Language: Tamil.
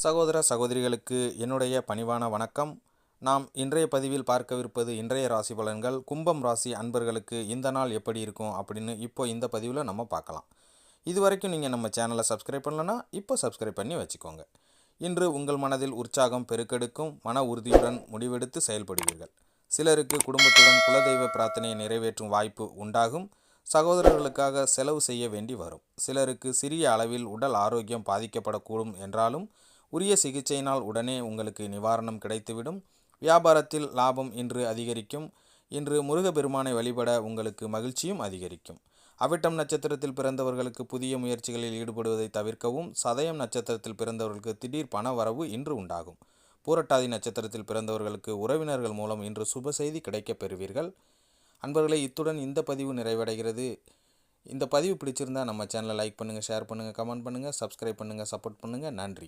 சகோதர சகோதரிகளுக்கு என்னுடைய பணிவான வணக்கம். நாம் இன்றைய பதிவில் பார்க்கவிருப்பது இன்றைய ராசி பலன்கள். கும்பம் ராசி அன்பர்களுக்கு இந்த நாள் எப்படி இருக்கும் அப்படின்னு இப்போ இந்த பதிவில் நம்ம பார்க்கலாம். இது வரைக்கும் நீங்கள் நம்ம சேனலை சப்ஸ்கிரைப் பண்ணலன்னா இப்போ சப்ஸ்கிரைப் பண்ணி வச்சுக்கோங்க. இன்று உங்கள் மனதில் உற்சாகம் பெருக்கெடுக்கும், மன உறுதியுடன் முடிவெடுத்து செயல்படுவீர்கள். சிலருக்கு குடும்பத்துடன் குலதெய்வ பிரார்த்தனையை நிறைவேற்றும் வாய்ப்பு உண்டாகும். சகோதரர்களுக்காக செலவு செய்ய வேண்டி வரும். சிலருக்கு சிறிய அளவில் உடல் ஆரோக்கியம் பாதிக்கப்படக்கூடும் என்றாலும் உரிய சிகிச்சையினால் உடனே உங்களுக்கு நிவாரணம் கிடைத்துவிடும். வியாபாரத்தில் லாபம் இன்று அதிகரிக்கும். இன்று முருகப்பெருமானை வழிபட உங்களுக்கு மகிழ்ச்சியும் அதிகரிக்கும். அவிட்டம் நட்சத்திரத்தில் பிறந்தவர்களுக்கு புதிய முயற்சிகளில் ஈடுபடுவதை தவிர்க்கவும். சதயம் நட்சத்திரத்தில் பிறந்தவர்களுக்கு திடீர் பண வரவு இன்று உண்டாகும். பூரட்டாதி நட்சத்திரத்தில் பிறந்தவர்களுக்கு உறவினர்கள் மூலம் இன்று சுப செய்தி கிடைக்கப் பெறுவீர்கள். அன்பர்களே, இத்துடன் இந்த பதிவு நிறைவடைகிறது. இந்த பதிவு பிடிச்சிருந்தால் நம்ம சேனலை லைக் பண்ணுங்கள், ஷேர் பண்ணுங்கள், கமெண்ட் பண்ணுங்கள், சப்ஸ்கிரைப் பண்ணுங்கள், சப்போர்ட் பண்ணுங்கள். நன்றி.